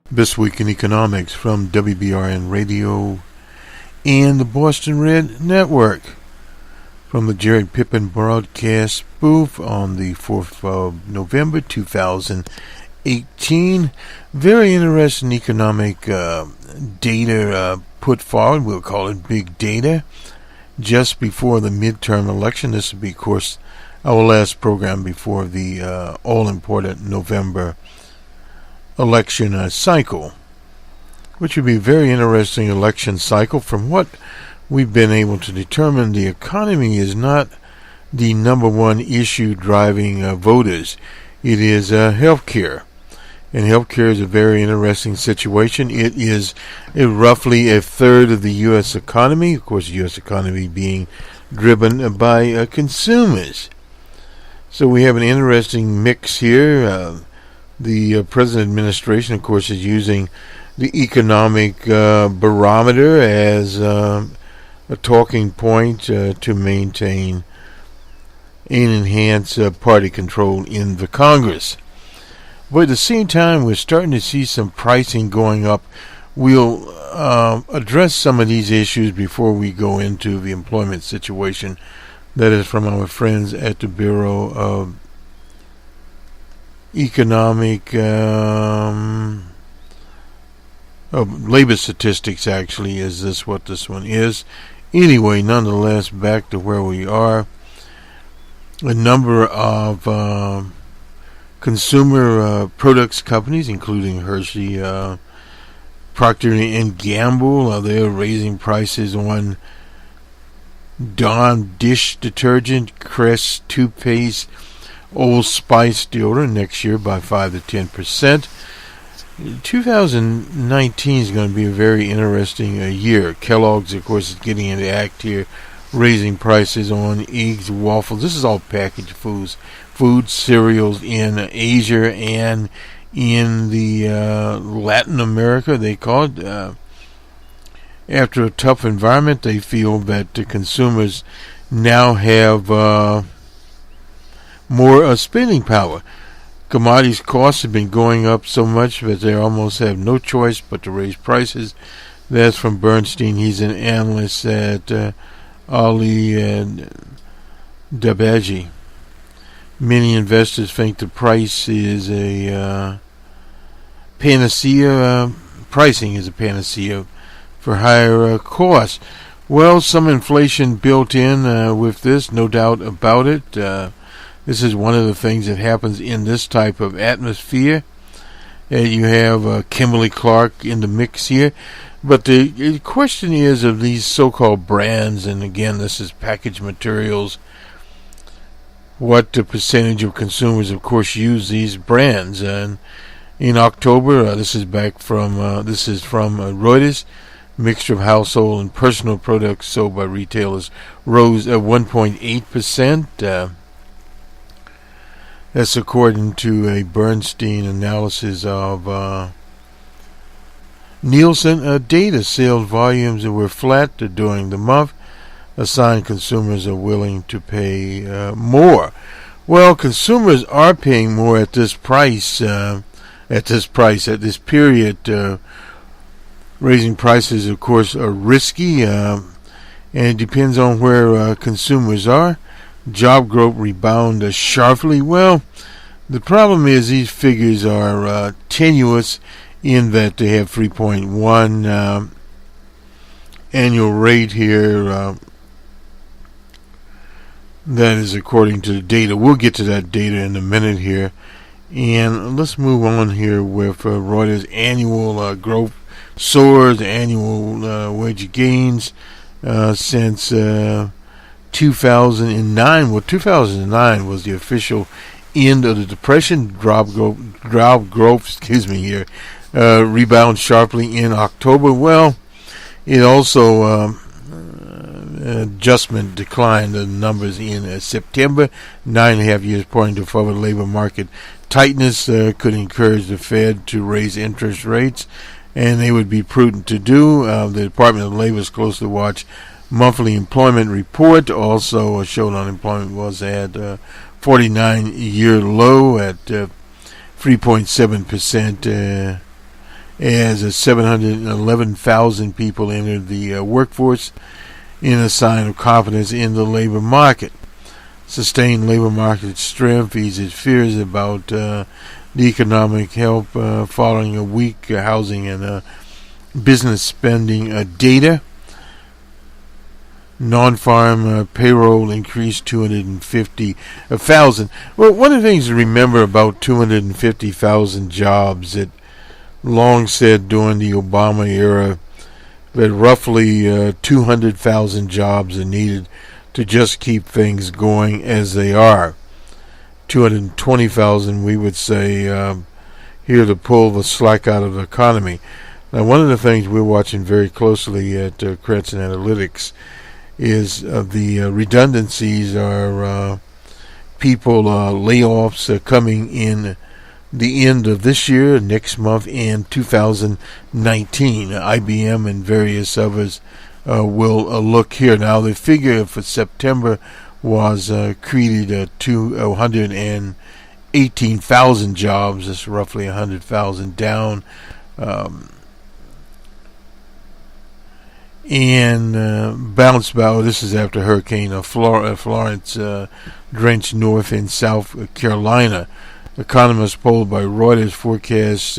This Week in Economics from WBRN Radio and the Bostonred Network from the Jared Pippin broadcast booth on the 4th of November 2018. Very interesting economic data put forward. We'll call it big data. Just before the midterm election. This will be, of course, our last program before the all-important November election cycle, which would be a very interesting election cycle. From what we've been able to determine, the economy is not the number one issue driving voters. It is healthcare, and healthcare is a very interesting situation. It is roughly a third of the U.S. economy, of course the U.S. economy being driven by consumers. So we have an interesting mix here. The present administration, of course, is using the economic barometer as a talking point to maintain and enhance party control in the Congress. But at the same time, we're starting to see some pricing going up. We'll address some of these issues before we go into the employment situation. That is from our friends at the Bureau of Economic labor statistics. Actually, is this what this one is? Anyway, nonetheless, back to where we are. A number of consumer products companies, including Hershey, Procter & Gamble, they're raising prices on Dawn dish detergent, Crest toothpaste, Old Spice deodorant next year by 5 to 10%. 2019 is going to be a very interesting year. Kellogg's, of course, is getting into act here, raising prices on eggs, waffles. This is all packaged foods, cereals in Asia and in the Latin America, they call it. After a tough environment, they feel that the consumers now have more spending power. Commodities costs have been going up so much that they almost have no choice but to raise prices. That's from Bernstein. He's an analyst at Ali and Dabaji. Many investors think the price is a panacea. Pricing is a panacea for higher costs. Well, some inflation built in with this, no doubt about it. This is one of the things that happens in this type of atmosphere. You have Kimberly-Clark in the mix here. But the question is of these so-called brands, and again, this is packaged materials, what the percentage of consumers, of course, use these brands. And in October, this is from Reuters, mixture of household and personal products sold by retailers rose at 1.8%. That's according to a Bernstein analysis of Nielsen data. Sales volumes that were flat during the month, a sign consumers are willing to pay more. Well, consumers are paying more at this price, at this period. Raising prices, of course, are risky, and it depends on where consumers are. Job growth rebound sharply. Well, the problem is these figures are tenuous in that they have 3.1 annual rate here. That is according to the data. We'll get to that data in a minute here. And let's move on here with Reuters annual growth soars, annual wage gains since 2009. Well, 2009 was the official end of the Depression. Drop growth, here, rebound sharply in October. Well, it also adjustment declined the numbers in September. 9.5 years pointing to forward labor market tightness could encourage the Fed to raise interest rates, and they would be prudent to do. The Department of Labor is close to watch monthly employment report. Also showed unemployment was at 49-year low at 3.7%, as 711,000 people entered the workforce in a sign of confidence in the labor market. Sustained labor market strength eases fears about the economic health following a weak housing and business spending data. Non-farm payroll increased 250,000. Well, one of the things to remember about 250,000 jobs, it long said during the Obama era that roughly 200,000 jobs are needed to just keep things going as they are. 220,000, we would say, here to pull the slack out of the economy. Now, one of the things we're watching very closely at Credits and Analytics is the redundancies are people layoffs coming in the end of this year, next month, and 2019. IBM and various others will look here. Now, the figure for September was created 218,000 jobs. That's roughly 100,000 down. And bounced back. This is after Hurricane Florence drenched North and South Carolina. Economists polled by Reuters forecast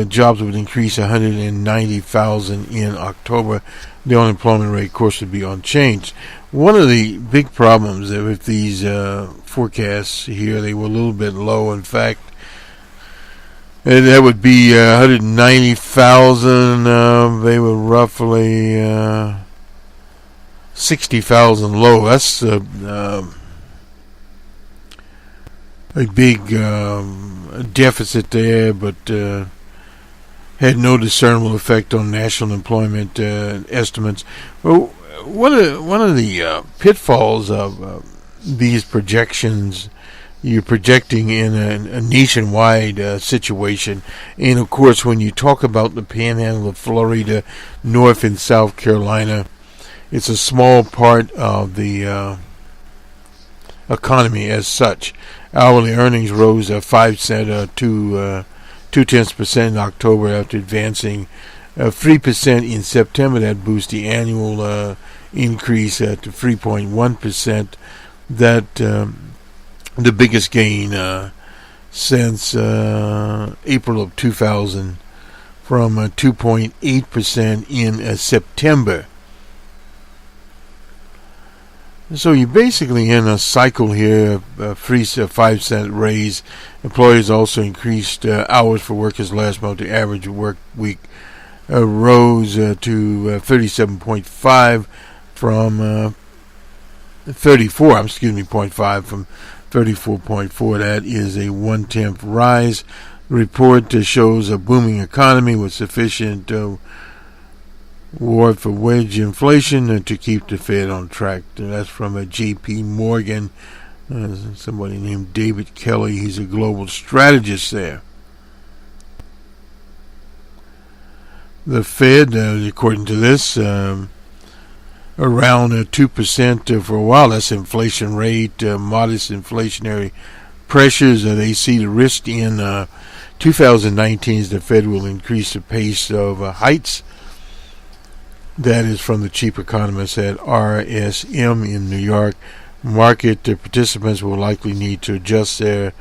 jobs would increase 190,000 in October. The unemployment rate, of course, would be unchanged. One of the big problems with these forecasts here, they were a little bit low. In fact, that would be 190,000. They were roughly 60,000 low. That's a big deficit there, but had no discernible effect on national employment estimates. Well, one of the pitfalls of these projections, you're projecting in a nationwide situation, and of course when you talk about the panhandle of Florida, North and South Carolina, it's a small part of the economy as such. Hourly earnings rose 5 cents to 0.2% in October after advancing 3% in September. That boosts the annual increase to 3.1%. That the biggest gain since April of 2000, from 2.8% in September. So you're basically in a cycle here, a 5 cent raise. Employers also increased hours for workers last month. The average work week rose to 37.5 from 0.5 from 34.4. That is a 1/10 rise. The report shows a booming economy with sufficient reward for wage inflation to keep the Fed on track. That's from a J.P. Morgan, somebody named David Kelly. He's a global strategist there. The Fed, according to this, around 2% for a while. That's inflation rate, modest inflationary pressures. They see the risk in 2019 is the Fed will increase the pace of hikes. That is from the chief economist at RSM in New York. Market participants will likely need to adjust their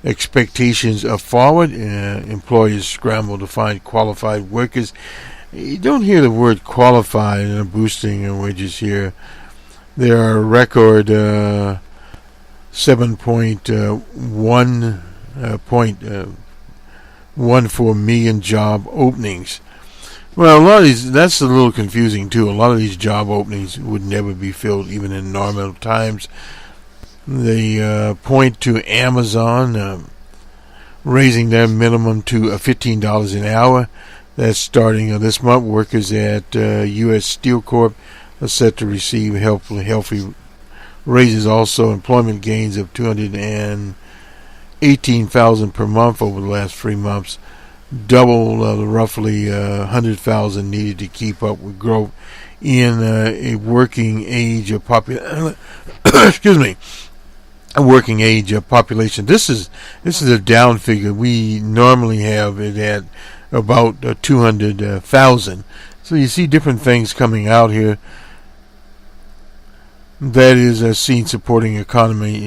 expectations forward. Employers scramble to find qualified workers. You don't hear the word qualified in boosting wages here. There are a record 7.14 million job openings. Well, a lot of these, that's a little confusing too. A lot of these job openings would never be filled even in normal times. They point to Amazon raising their minimum to $15 an hour. That's starting this month. Workers at U.S. Steel Corp are set to receive healthy raises. Also, employment gains of 218,000 per month over the last 3 months, double the roughly 100,000 needed to keep up with growth in a working age of a working age population. This is a down figure. We normally have it at about 200,000. So you see different things coming out here. That is seen supporting the economy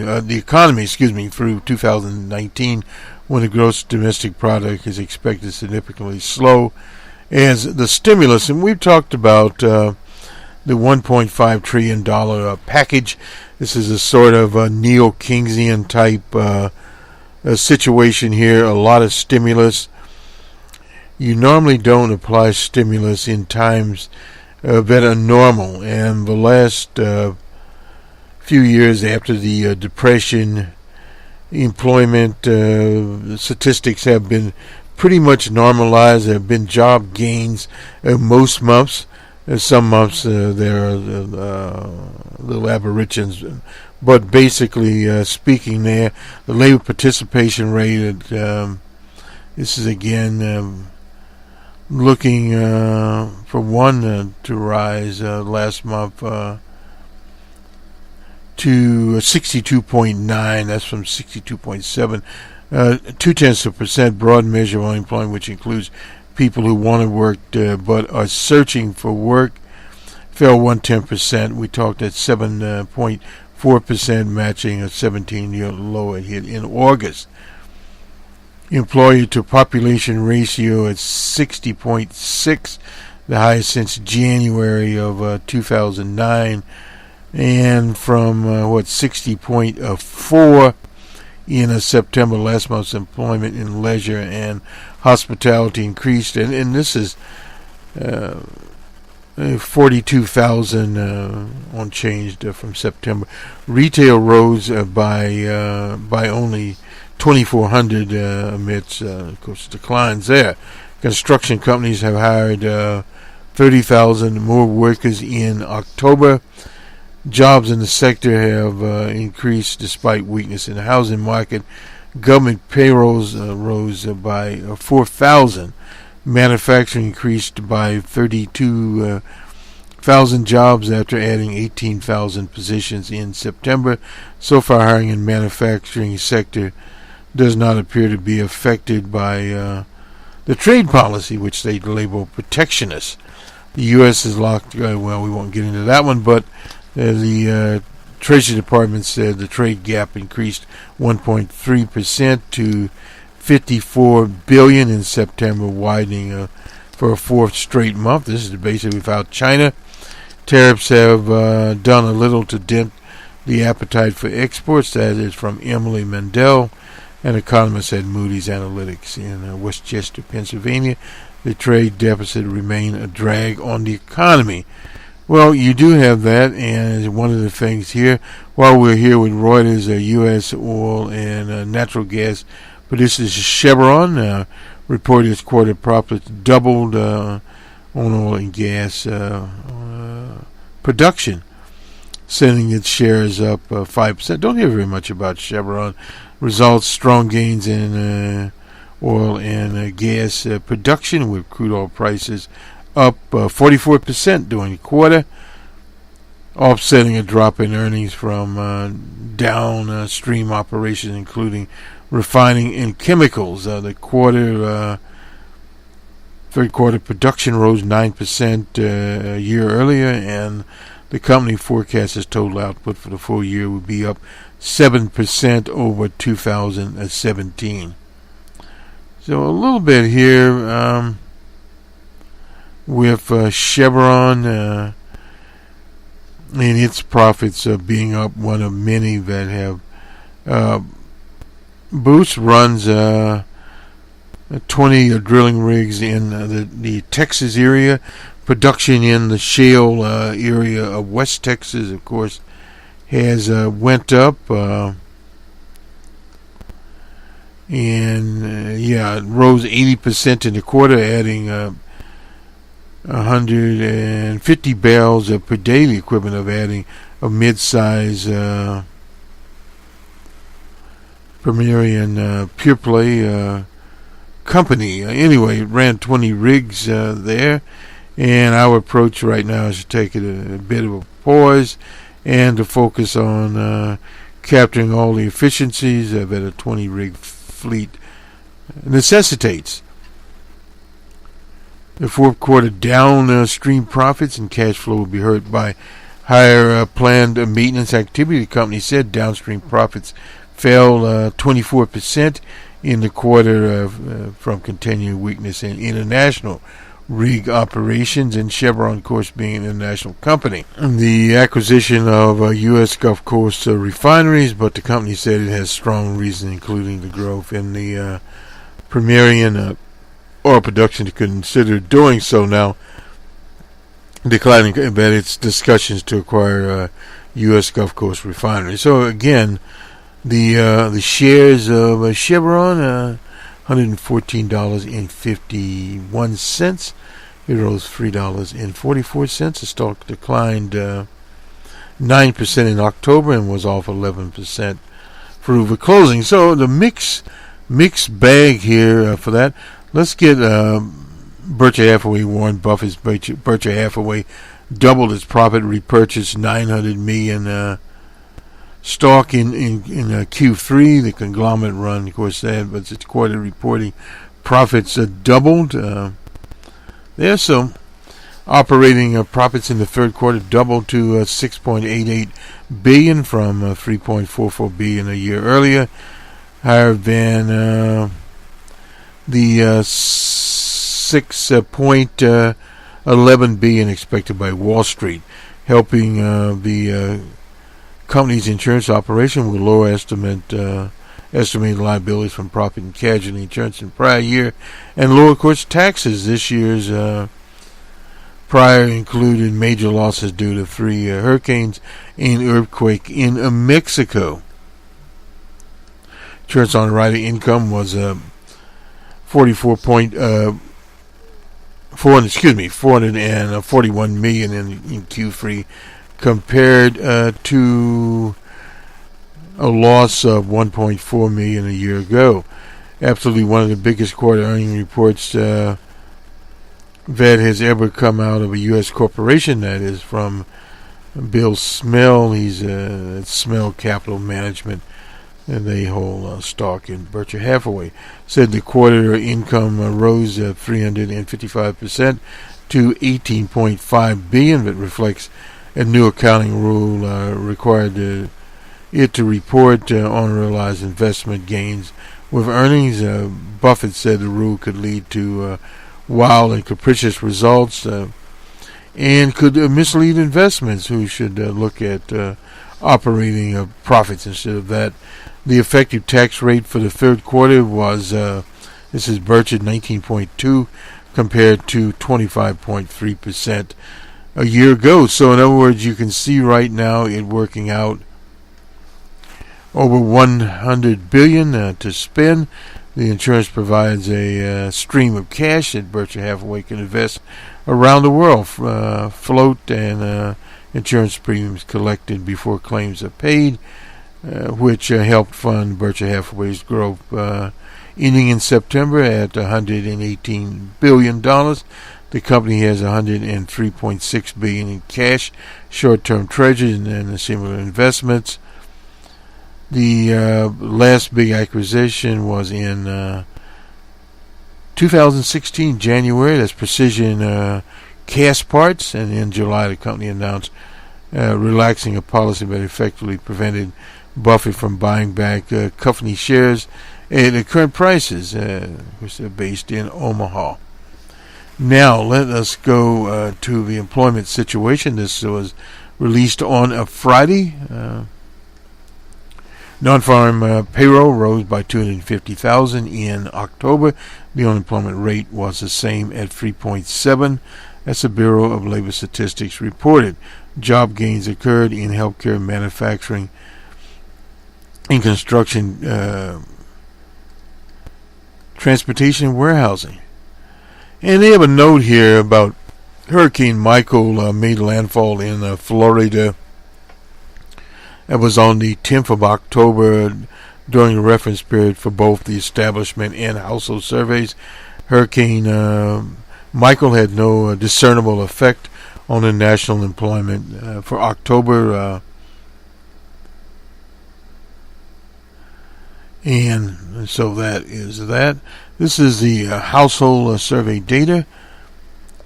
through 2019, when the gross domestic product is expected significantly slow as the stimulus. And we've talked about the $1.5 trillion package. This is a sort of a neo-Keynesian type situation here. A lot of stimulus. You normally don't apply stimulus in times that are normal, and the last few years after the Depression, employment statistics have been pretty much normalized. There have been job gains most months. Some months there are little aberrations, but basically speaking, there the labor participation rate. This is again looking for one to rise last month to 62.9. That's from 62.7. 0.2%. Broad measure of unemployment, which includes people who want to work but are searching for work, fell 1/10%. We talked at 7.4%, matching a 17-year low it hit in August. Employer to population ratio at 60.6, the highest since January of 2009, and from 60.4 in September. Last month's employment in leisure and hospitality increased, and this is 42,000 unchanged from September. Retail rose by only 2,400 amidst, of course, declines there. Construction companies have hired 30,000 more workers in October. Jobs in the sector have increased despite weakness in the housing market. Government payrolls rose by 4,000. Manufacturing increased by 32,000 jobs after adding 18,000 positions in September. So far, hiring in manufacturing sector does not appear to be affected by the trade policy, which they label protectionist. The U.S. is locked. Well, we won't get into that one, but the Treasury Department said the trade gap increased 1.3% to $54 billion in September, widening for a fourth straight month. This is basically without China. Tariffs have done a little to dent the appetite for exports. That is from Emily Mandel, an economist at Moody's Analytics in Westchester, Pennsylvania. The trade deficit remained a drag on the economy. Well, you do have that, and one of the things here, while we're here with Reuters, U.S. oil and natural gas producers Chevron reported its quarter profits doubled on oil and gas production, sending its shares up 5%. Don't hear very much about Chevron. Results, strong gains in oil and gas production, with crude oil prices up 44% during the quarter, offsetting a drop in earnings from downstream operations, including refining and chemicals. The third quarter production rose 9% a year earlier, and the company forecasts its total output for the full year would be up 7% over 2017. So a little bit here with Chevron. and its profits being up one of many that have boost runs 20 drilling rigs in the Texas area, production in the shale area of West Texas, of course, has went up, and it rose 80% in the quarter, adding 150 barrels per day, the equivalent of adding a mid-size Permian pure play company. Anyway, it ran 20 rigs there, and our approach right now is to take it a bit of a pause and to focus on capturing all the efficiencies that a 20 rig fleet necessitates. The fourth quarter downstream profits and cash flow will be hurt by higher planned maintenance activity. The company said downstream profits fell 24% in the quarter from continuing weakness in international rig operations, and Chevron, of course, being an international company. The acquisition of U.S. Gulf Coast refineries, but the company said it has strong reasons, including the growth in the Permian oil production, to consider doing so now, declining about its discussions to acquire U.S. Gulf Coast refineries. So again, the shares of Chevron, $114.51. It rose $3.44. The stock declined 9% in October and was off 11% for the closing. So the mixed bag here for that. Let's get Berkshire Hathaway. Warren Buffett's Berkshire Hathaway doubled its profit, repurchased $900 million stock in Q3. The conglomerate run, of course, that, but its quarter reporting profits doubled. So operating profits in the third quarter doubled to $6.88 billion from $3.44 billion a year earlier, higher than the $6.11 billion expected by Wall Street, helping the company's insurance operation with lower estimated liabilities from property and casualty insurance in prior year, and lower, of course, taxes. This year's prior included major losses due to 3 hurricanes and earthquake in Mexico. Insurance underwriting income was $441 million in Q3, compared to a loss of $1.4 million a year ago. Absolutely one of the biggest quarter earning reports that has ever come out of a U.S. corporation, that is from Bill Smell. He's at Smell Capital Management, and they hold stock in Berkshire Hathaway. Said the quarter income rose 355% to $18.5 billion, but reflects a new accounting rule required it to report unrealized investment gains with earnings. Buffett said the rule could lead to wild and capricious results and could mislead investments who should look at operating profits instead of that. The effective tax rate for the third quarter was, this is Berkshire, 19.2% compared to 25.3% a year ago. So in other words, you can see right now it working out over $100 billion to spend. The insurance provides a stream of cash that Berkshire Hathaway can invest around the world, float and insurance premiums collected before claims are paid, which helped fund Berkshire Hathaway's growth, ending in September at $118 billion. The company has $103.6 billion in cash, short-term treasuries, and similar investments. The last big acquisition was in 2016, January. That's Precision Cast Parts, and in July the company announced relaxing a policy that effectively prevented Buffett from buying back company shares at the current prices, which are based in Omaha. Now let us go to the employment situation. This was released on a Friday. Non-farm payroll rose by 250,000 in October. The unemployment rate was the same at 3.7, as the Bureau of Labor Statistics reported. Job gains occurred in healthcare, manufacturing, in construction, transportation, and warehousing. And they have a note here about Hurricane Michael made landfall in Florida. It was on the 10th of October during the reference period for both the establishment and household surveys. Hurricane Michael had no discernible effect on the national employment for October. And so that is that. This is the household survey data.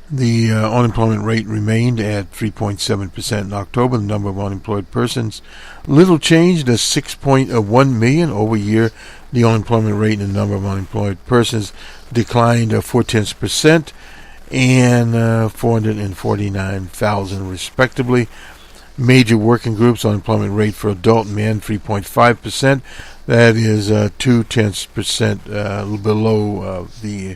The unemployment rate remained at 3.7% in October. The number of unemployed persons little changed at 6.1 million over a year. The unemployment rate and the number of unemployed persons declined 0.4% and 449,000 respectively. Major working groups unemployment rate for adult men 3.5%. That is 0.2% below the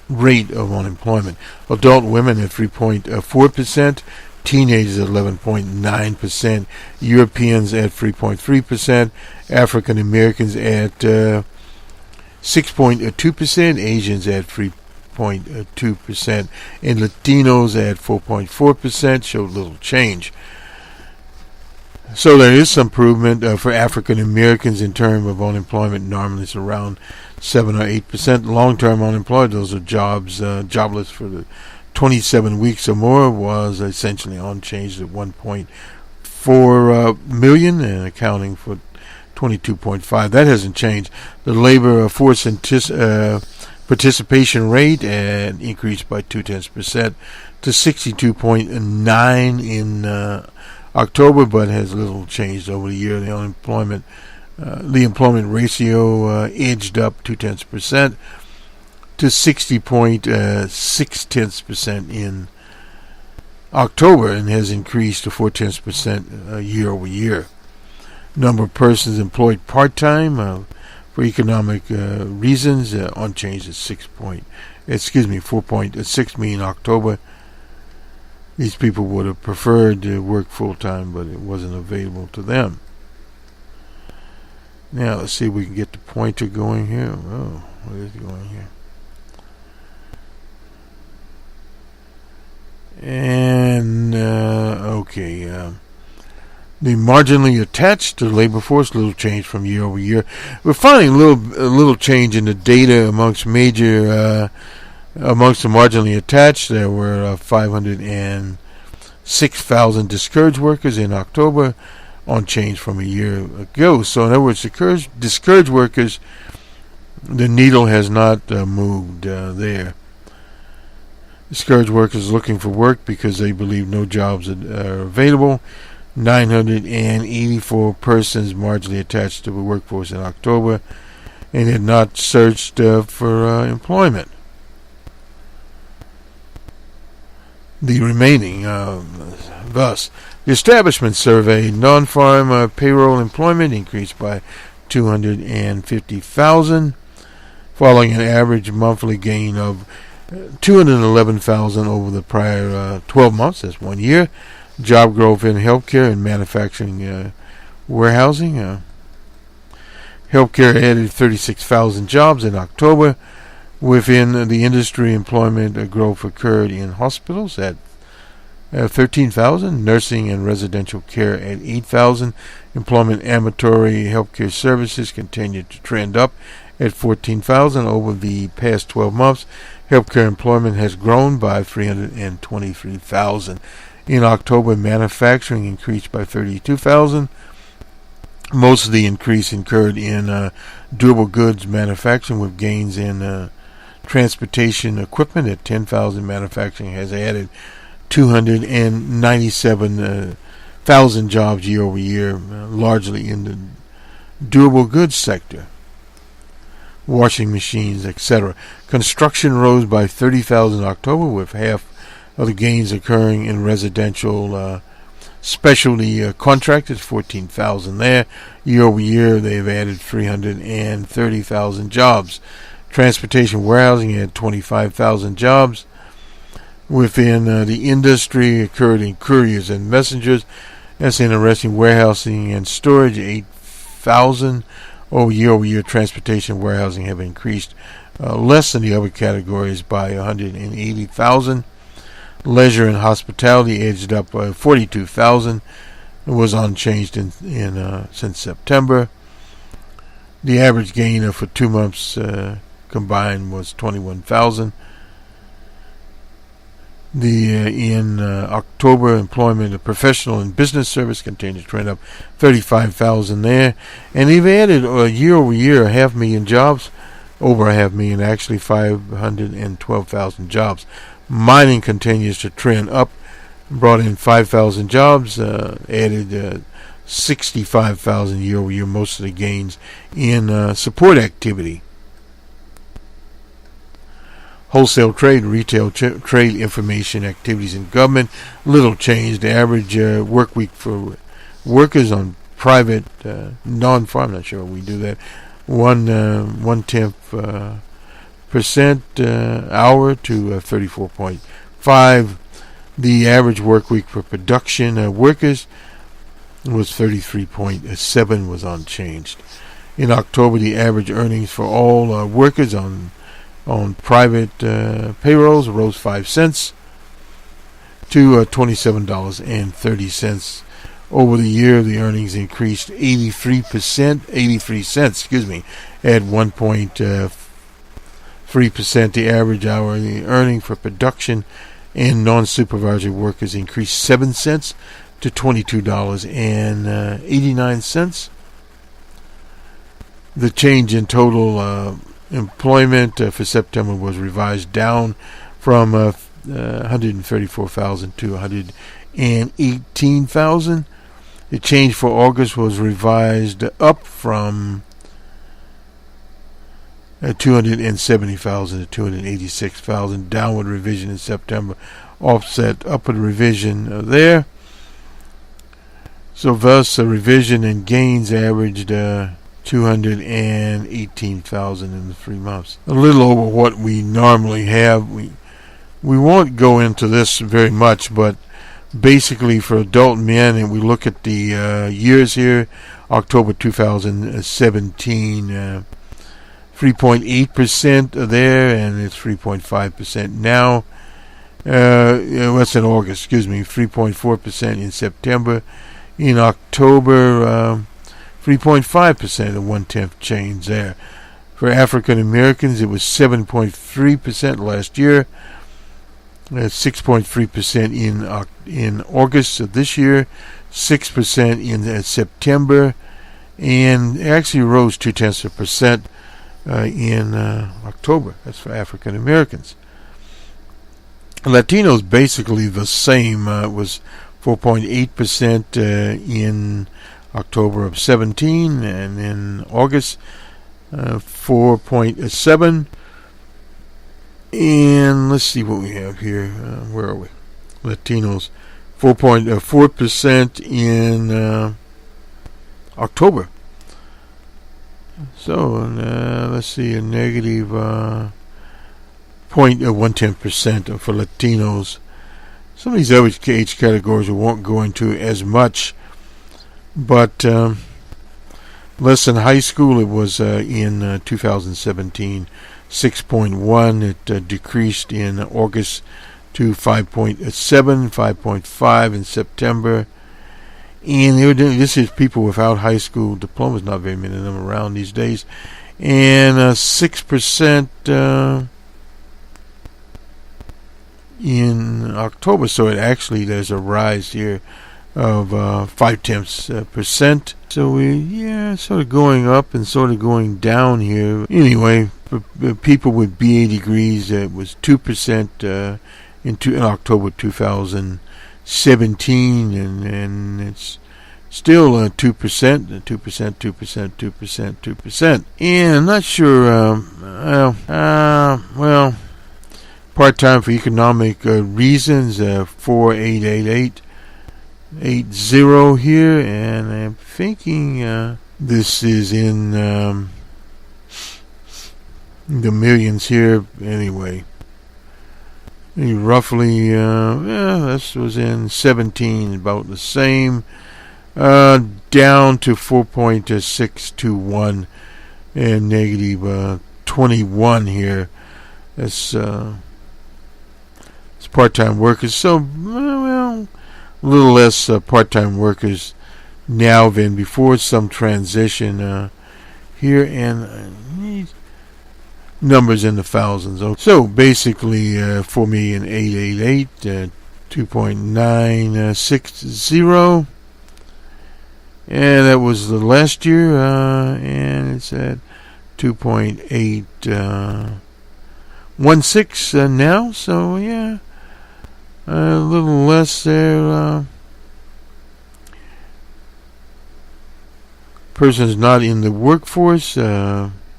rate of unemployment. Adult women at 3.4%, teenagers at 11.9%, Europeans at 3.3%, African Americans at 6.2%, Asians at 3.2%, and Latinos at 4.4% showed little change. So there is some improvement for African Americans in terms of unemployment. Normally it's around 7 or 8%. Long-term unemployed, those are jobless for the 27 weeks or more, was essentially unchanged at 1.4 million and accounting for 22.5. That hasn't changed. The labor force participation rate increased by 0.2% to 62.9 in October, but has little changed over the year. The employment ratio edged up 0.2% to 60.6% in October and has increased to 0.4% year over year. Number of persons employed part-time for economic reasons unchanged at 4.6 million in October. These people would have preferred to work full-time, but it wasn't available to them. Now, let's see if we can get the pointer going here. Oh, what is going here? And, okay. The marginally attached to the labor force, little change from year over year. We're finding a little change in the data amongst the marginally attached. There were 506,000 discouraged workers in October, unchanged from a year ago. So in other words, discouraged workers, the needle has not moved there. Discouraged workers looking for work because they believe no jobs are available. 984 persons marginally attached to the workforce in October and had not searched for employment. The remaining, thus, the establishment survey, non-farm payroll employment increased by 250,000, following an average monthly gain of 211,000 over the prior 12 months, that's 1 year. Job growth in healthcare and manufacturing, warehousing. Healthcare added 36,000 jobs in October. Within the industry, employment growth occurred in hospitals at 13,000, nursing and residential care at 8,000. Employment ambulatory healthcare services continued to trend up at 14,000 over the past 12 months. Healthcare employment has grown by 323,000. In October, manufacturing increased by 32,000. Most of the increase occurred in durable goods manufacturing, with gains in transportation equipment at 10,000. Manufacturing has added 297,000 jobs year over year, largely in the durable goods sector, washing machines, etc. Construction rose by 30,000 in October, with half of the gains occurring in residential specialty contractors, 14,000 there. Year over year, they've added 330,000 jobs. Transportation warehousing had 25,000 jobs. Within the industry, occurred in couriers and messengers. That's interesting. Warehousing and storage, 8,000. Year over year, transportation and warehousing have increased less than the other categories by 180,000. Leisure and hospitality edged up by 42,000. It was unchanged since September. The average gain for 2 months combined was 21,000. In October, employment of professional and business service continued to trend up, 35,000 there, and they've added year over year 500,000 jobs, over 500,000 actually, 512,000 jobs. Mining continues to trend up, brought in 5,000 jobs, added 65,000 year over year, most of the gains in support activity. Wholesale trade, retail trade, information activities in government, little change. The average work week for workers on private, non-farm, not sure we do that, 1/10% hour to 34.5. The average work week for production workers was 33.7, was unchanged. In October, the average earnings for all workers on private payrolls rose 5 cents to $27.30. Over the year, the earnings increased 83 cents, at 1.3%. The average hourly earning for production and non-supervisory workers increased 7 cents to $22.89. The change in total employment for September was revised down from 134,000 to 118,000. The change for August was revised up from 270,000 to 286,000. Downward revision in September offset upward revision there. So thus a revision in gains averaged 218,000 in the 3 months. A little over what we normally have. We won't go into this very much, but basically for adult men, and we look at the years here, October 2017, 3.8% there, and it's 3.5% now. What's in August? 3.4% in September. In October, 3.5%, a 1/10 change there. For African Americans, it was 7.3% last year. 6.3% in August of this year, 6% in September, and actually rose 0.2% in October. That's for African Americans. Latinos basically the same. It was 4.8% in October of 17, and in August 4.7. And let's see what we have here. Where are we? Latinos, 4.4% in October. So let's see, a negative 0.110% for Latinos. Some of these other age categories we won't go into as much, but less than high school, it was in 2017. 6.1. It decreased in August to 5.7, 5.5 in September. And this is people without high school diplomas, not very many of them around these days. And 6% in October. So there's a rise here of 0.5%. So we're sort of going up and sort of going down here. Anyway, for people with BA degrees, it was 2% in October 2017, and it's still 2%, 2%. And I'm not sure. Part-time for economic reasons, 488880 here, and I'm thinking this is in the millions here anyway. Roughly, this was in 17, about the same, down to 4.621 and negative 21 here. That's it's part-time workers. So, well, a little less part-time workers now than before. Some transition here, and numbers in the thousands. So basically, 4,888,000, 2.960, and that was the last year, and it's at 2.816 now. So yeah, a little less there. Persons not in the workforce.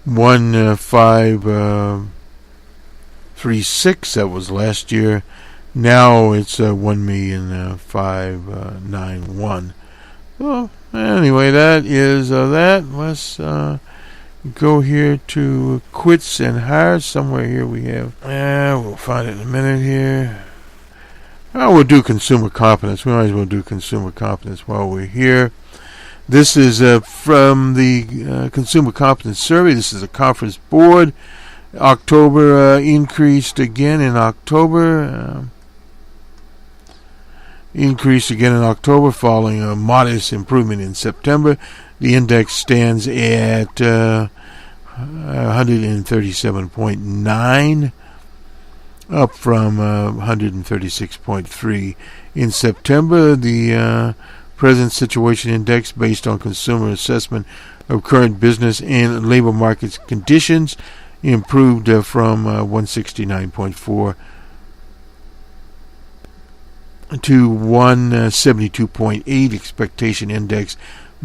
1,536, that was last year. Now it's 1,591. Well, anyway, that is that. Let's go here to quits and hires. Somewhere here we have. We'll find it in a minute here. We'll do consumer confidence. We might as well do consumer confidence while we're here. This is from the Consumer Confidence Survey. This is a conference board. October increased again in October. Following a modest improvement in September. The index stands at 137.9, up from 136.3 in September. The Present Situation Index, based on consumer assessment of current business and labor market conditions, improved from 169.4 to 172.8. Expectation Index,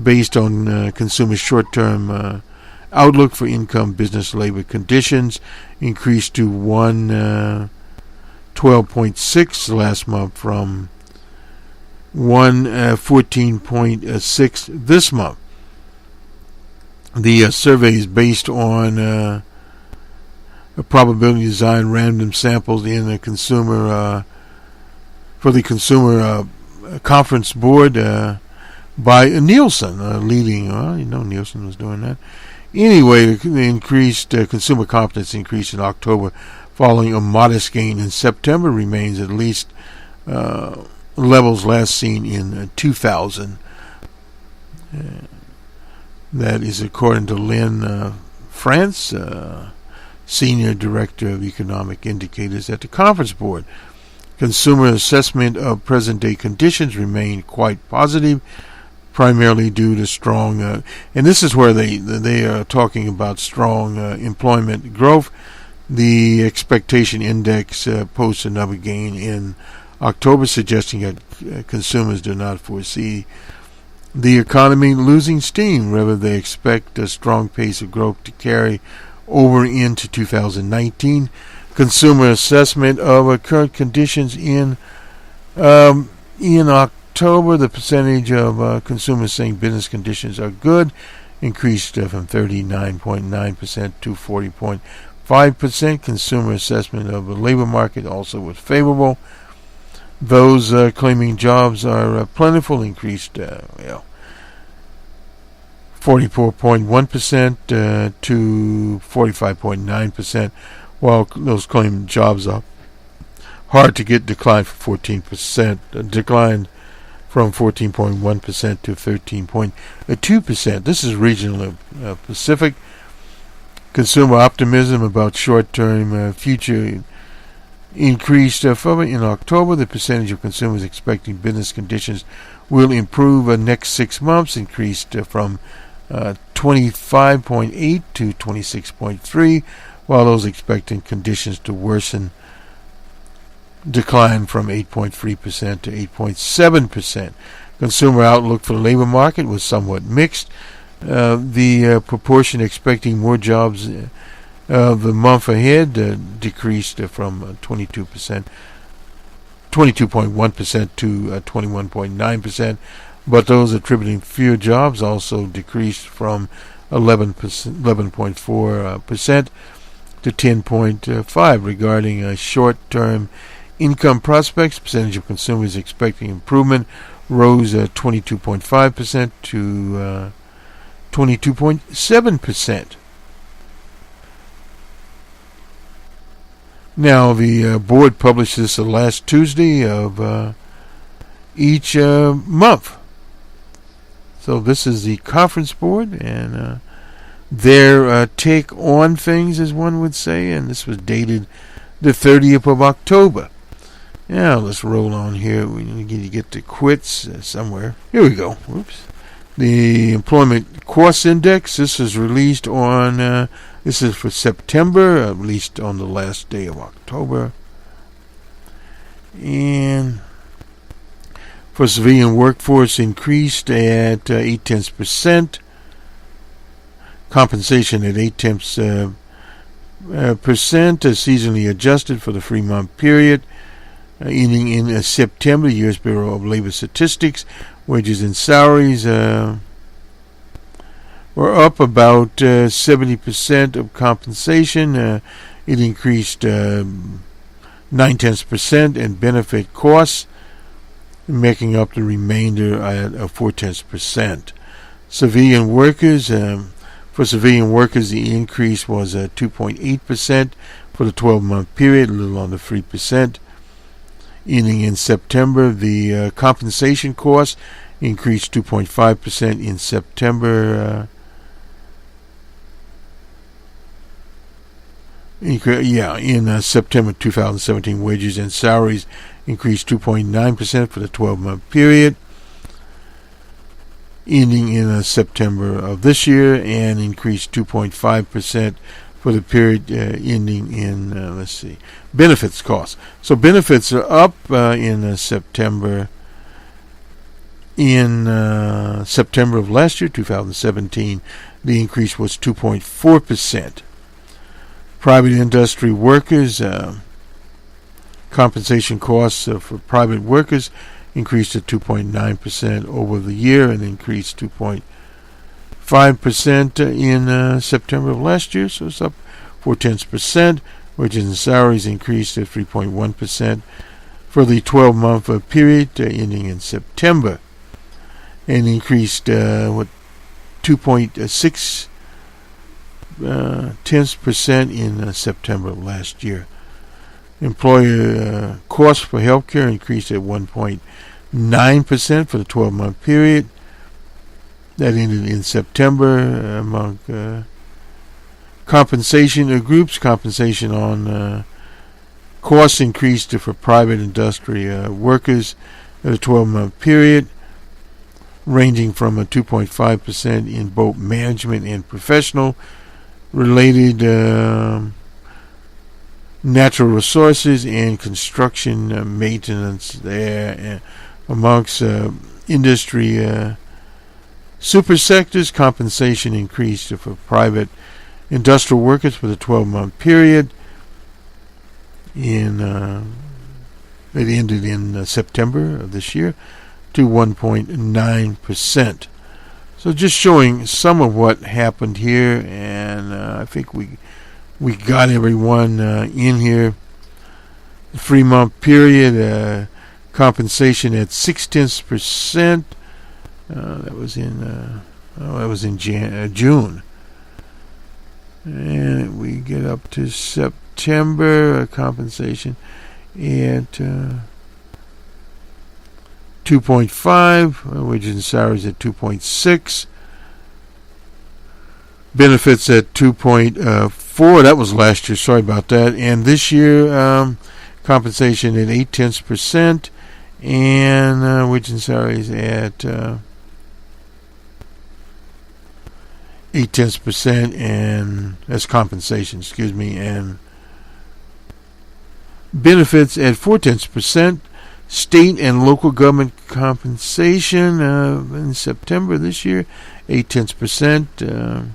based on consumer short-term outlook for income, business, labor conditions, increased to 112.6 last month from 114.6 this month. The survey is based on a probability design random samples in the consumer for the consumer conference board by Nielsen, leading. Nielsen was doing that. Anyway, the increased consumer confidence increase in October, following a modest gain in September, remains at least levels last seen in 2000. That is according to Lynn France, Senior Director of Economic Indicators at the Conference Board. Consumer assessment of present-day conditions remain quite positive, primarily due to strong, and this is where they are talking about strong employment growth. The expectation index posts another gain in October, suggesting that consumers do not foresee the economy losing steam. Rather, they expect a strong pace of growth to carry over into 2019. Consumer assessment of current conditions in October, the percentage of consumers saying business conditions are good increased from 39.9% to 40.5%. Consumer assessment of the labor market also was favorable. Those claiming jobs are plentiful increased 44.1% to 45.9%, while those claiming jobs are hard to get declined from 14%, declined from 14.1% to 13.2%. This is regional Pacific. Consumer optimism about short-term future increased further in October. The percentage of consumers expecting business conditions will improve next 6 months increased from 25.8 to 26.3, while those expecting conditions to worsen declined from 8.3% to 8.7%. Consumer outlook for the labor market was somewhat mixed. The proportion expecting more jobs The month ahead decreased from 22%, 22.1% to 21.9%, but those attributing fewer jobs also decreased from 11.4% to 10.5%. Regarding short-term income prospects, percentage of consumers expecting improvement rose 22.5% to 22.7%. Now, the board publishes the last Tuesday of each month. So this is the conference board and their take on things, as one would say, and this was dated the 30th of October. Now, let's roll on here. We need to get to quits somewhere. Here we go. Whoops. The Employment Cost Index, this is released on, this is for September, released on the last day of October. And for civilian workforce increased at 0.8%. Compensation at 0.8%, seasonally adjusted for the 3-month period. Ending in September, U.S. Bureau of Labor Statistics, wages and salaries were up about 70% of compensation. It increased 0.9%, and benefit costs making up the remainder of 0.4%. Civilian workers, for civilian workers, the increase was 2.8% for the 12-month period, a little under 3%. Ending in September, the compensation costs increased 2.5% in September. In September 2017, wages and salaries increased 2.9% for the 12-month period, ending in September of this year, and increased 2.5% for the period ending in, benefits costs. So benefits are up in September. In September of last year, 2017, the increase was 2.4%. Private industry workers, compensation costs for private workers increased to 2.9% over the year and increased 2.5% in September of last year, so it's up 0.4%. Wages and salaries increased at 3.1% for the 12-month period ending in September, and increased 2.6% in September of last year. Employer costs for healthcare increased at 1.9% for the 12-month period. That ended in September. Among compensation groups, compensation on costs increased for private industry workers at a 12-month period, ranging from a 2.5% in both management and professional related natural resources and construction maintenance there. Amongst industry super sectors, compensation increased for private industrial workers for the 12-month period. It ended in September of this year to 1.9%. So just showing some of what happened here, and I think we got everyone in here. The 3-month period, compensation at 0.6%. That was in June, and we get up to September. Compensation at 2.5, wages and salaries at 2.6, benefits at 2.4. That was last year. Sorry about that. And this year, compensation at 0.8%, and wages and salaries at 0.8%, and that's compensation. And benefits at 0.4%. State and local government compensation in September this year, 0.8%.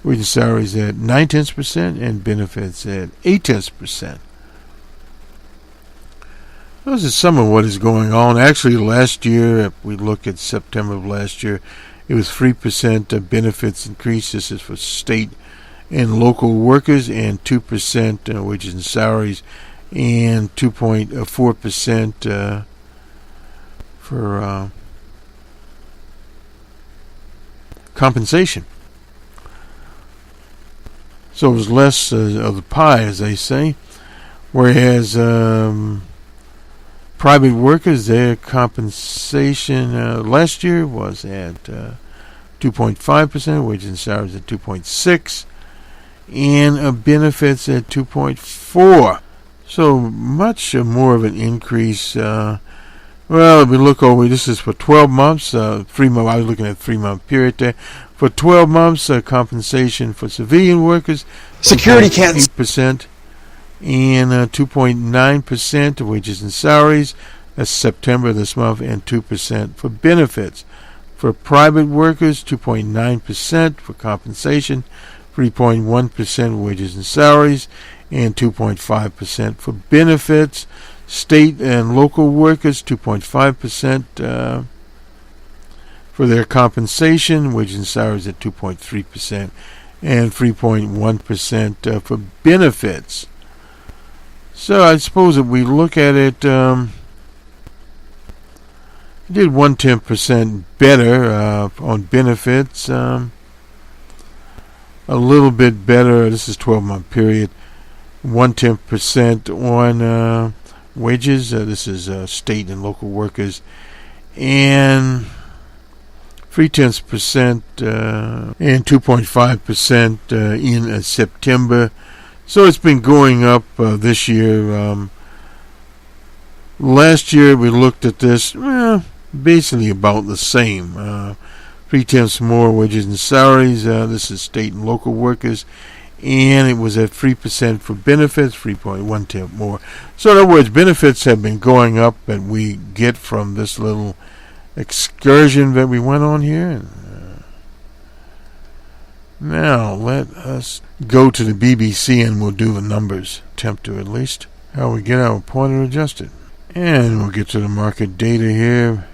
wages and salaries at 0.9%, and benefits at 0.8%. This is some of what is going on. Actually, last year, if we look at September of last year, it was 3% benefits increase. This is for state and local workers, and 2% wages and salaries, and 2.4% for compensation. So it was less of the pie, as they say, whereas private workers, their compensation last year was at 2.5%, wages and salaries at 2.6%, and benefits at 2.4%. So much more of an increase. Well, if we look over, this is for 12 months, 3 months. I was looking at 3-month period there. For 12 months, compensation for civilian workers, security can't 8%. And 2.9% of wages and salaries. That's September this month, and 2% for benefits. For private workers, 2.9% for compensation, 3.1% wages and salaries, and 2.5% for benefits. State and local workers, 2.5% for their compensation, wages and salaries at 2.3%, and 3.1% for benefits. So I suppose if we look at it, it did 1/10% better on benefits, a little bit better. This is 12-month period. 1/10% on wages. This is state and local workers, and 0.3% and 2.5% in September. So it's been going up this year. Last year we looked at this, basically about the same. 0.3% more wages and salaries. This is state and local workers. And it was at 3% for benefits, 3.1% more. So in other words, benefits have been going up, and we get from this little excursion that we went on here. Now, let us go to the BBC and we'll do the numbers. Attempt to, at least. How we get our pointer adjusted. And we'll get to the market data here.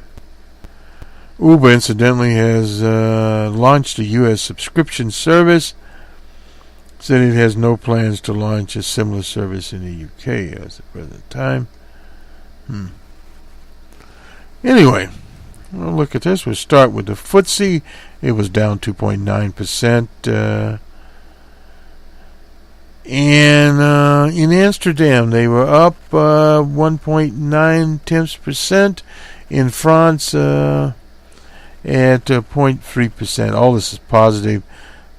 Uber, incidentally, has launched a U.S. subscription service. Said it has no plans to launch a similar service in the U.K. at the present time. Anyway, we'll look at this. We'll start with the FTSE. It was down 2.9%. And in Amsterdam, they were up 1.9%. In France, at 0.3%. All this is positive.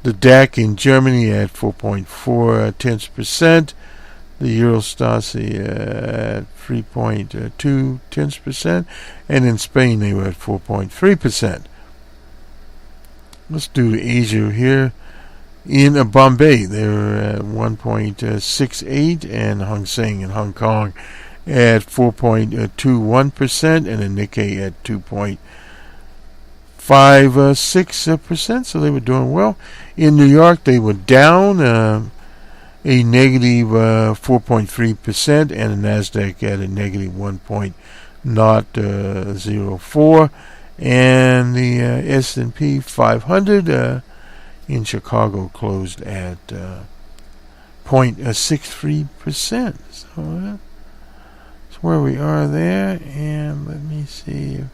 The DAC in Germany at 4.4%. The Eurostasi at 3.2%. And in Spain, they were at 4.3%. Let's do Asia here. In Bombay, they were at 1.68%, and Hang Seng in Hong Kong at 4.21%, and the Nikkei at 2.56%. So they were doing well. In New York, they were down a negative 4.3%, and the Nasdaq at a negative 1.04%. And the S&P 500 in Chicago closed at 0.63%. So that's where we are there. And let me see.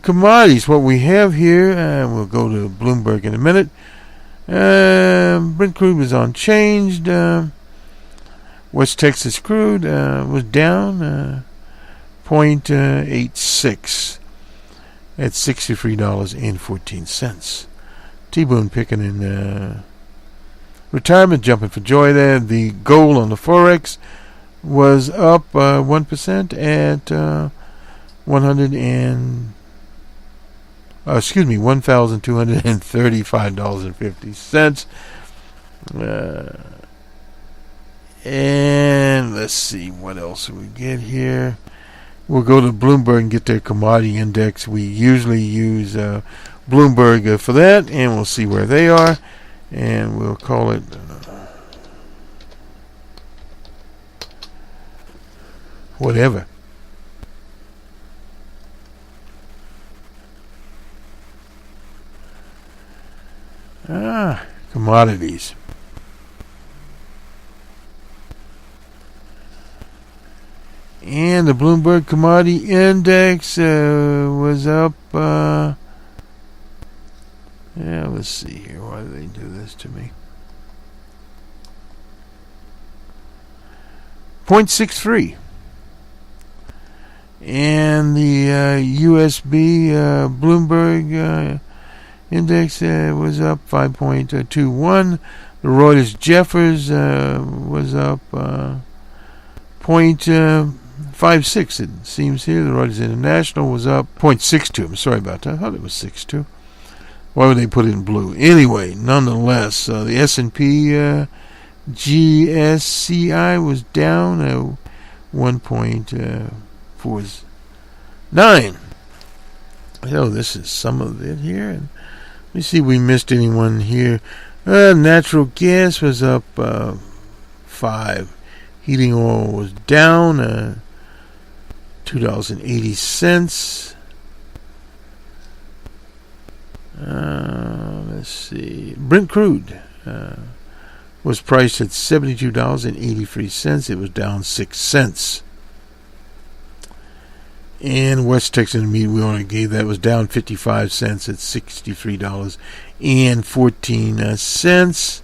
Commodities, what we have here, we'll go to Bloomberg in a minute. Brent crude was unchanged. West Texas crude was down 0.86 at $63.14. T-Boone picking in retirement, jumping for joy there. The gold on the Forex was up 1% at $1,235.50. And let's see what else we get here. We'll go to Bloomberg and get their commodity index. We usually use Bloomberg for that, and we'll see where they are, and we'll call it whatever. Commodities. And the Bloomberg Commodity Index was up. Let's see here. Why do they do this to me? 0.63. And the USB Bloomberg Index was up 5.21. The Reuters Jeffers was up 0.56. It seems here. The Reuters International was up 0.62. I'm sorry about that. I thought it was 6.2. Why would they put it in blue? Anyway, nonetheless, the S&P GSCI was down 1.49. So this is some of it here. And let me see if we missed anyone here. Natural gas was up 5. Heating oil was down $2.80. Let's see. Brent crude was priced at $72.83. It was down 6 cents. And West Texas Intermediate, we already gave that, was down 55 cents at $63.14.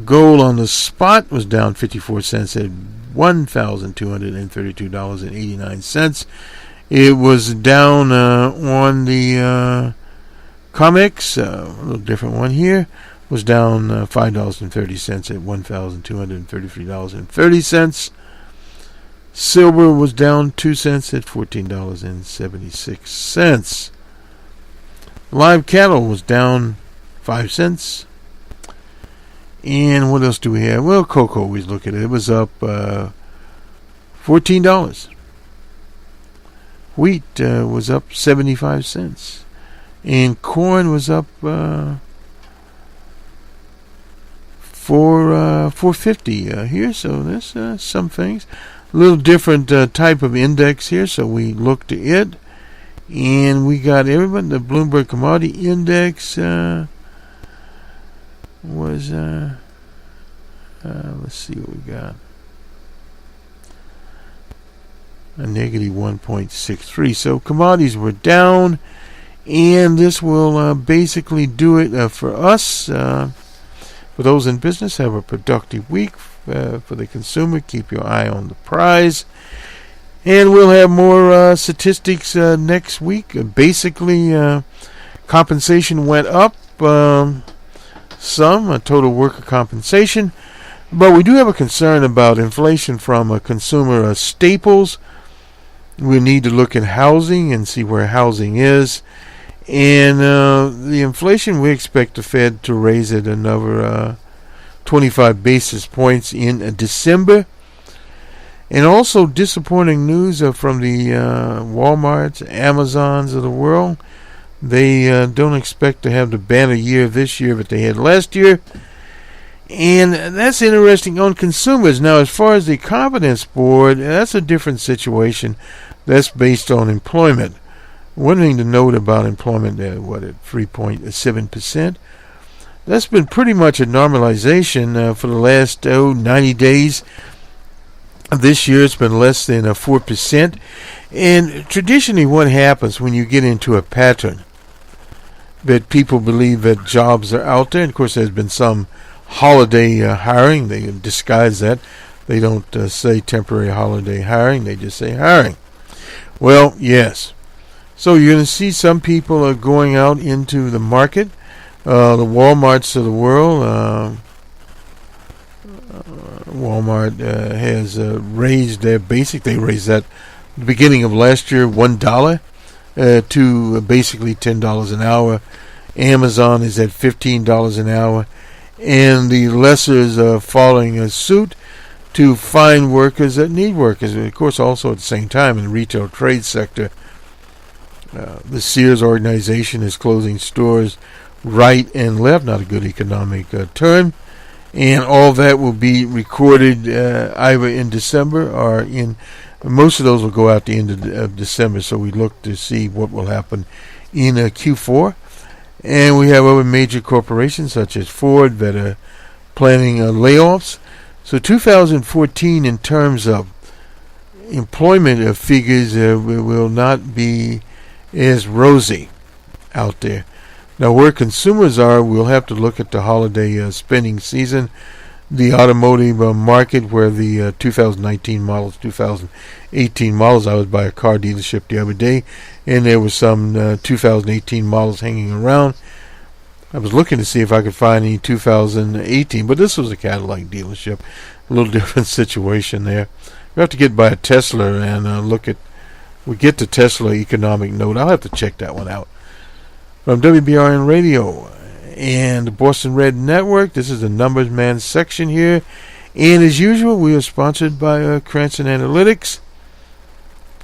Gold on the spot was down 54 cents at $1,232.89. It was down on the COMEX, a little different one here, was down $5.30 at $1,233.30. Silver was down 2 cents at $14.76. Live cattle was down 5 cents. And what else do we have? Well, cocoa, we look at it. It was up $14. Wheat was up 75 cents. And corn was up $4.50 here. So there's some things. A little different type of index here. So we looked at it. And we got everyone. The Bloomberg Commodity Index was, let's see what we got. A negative 1.63. So commodities were down, and this will basically do it for us. For those in business, have a productive week. For the consumer, keep your eye on the prize. And we'll have more statistics next week. Basically, compensation went up some, total worker compensation. But we do have a concern about inflation from consumer staples. We need to look at housing and see where housing is. And the inflation, we expect the Fed to raise it another 25 basis points in December. And also disappointing news from the Walmarts, Amazons of the world. They don't expect to have the banner year this year that they had last year. And that's interesting on consumers. Now, as far as the Confidence Board, that's a different situation. That's based on employment. One thing to note about employment, at 3.7%? That's been pretty much a normalization for the last 90 days. This year it's been less than 4%. And traditionally what happens when you get into a pattern that people believe that jobs are out there, and of course there's been some holiday hiring. They disguise that. They don't say temporary holiday hiring. They just say hiring. Well, yes. So you're going to see some people are going out into the market. The Walmarts of the world. Walmart has raised their basic. They raised that at the beginning of last year, $1 to basically $10 an hour. Amazon is at $15 an hour. And the lessers are following suit to find workers that need workers. And of course, also at the same time in the retail trade sector, The Sears organization is closing stores right and left, not a good economic term. And all that will be recorded either in December or in, most of those will go out the end of December, so we look to see what will happen in Q4. And we have other major corporations such as Ford that are planning layoffs. So 2014 in terms of employment figures will not be as rosy out there. Now, where consumers are, we'll have to look at the holiday spending season, the automotive market, where the 2019 models, 2018 models, I was by a car dealership the other day, and there were some 2018 models hanging around. I was looking to see if I could find any 2018, but this was a Cadillac dealership, a little different situation there. We have to get by a Tesla and we get the Tesla economic note. I'll have to check that one out. From WBRN Radio and the Bostonred Network, this is the Numbers Man section here. And as usual, we are sponsored by Cranston Analytics,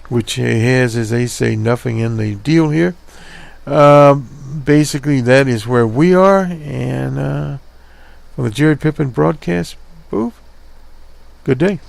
which has, as they say, nothing in the deal here. Basically, that is where we are. And from the Jerry Pippin broadcast booth, good day.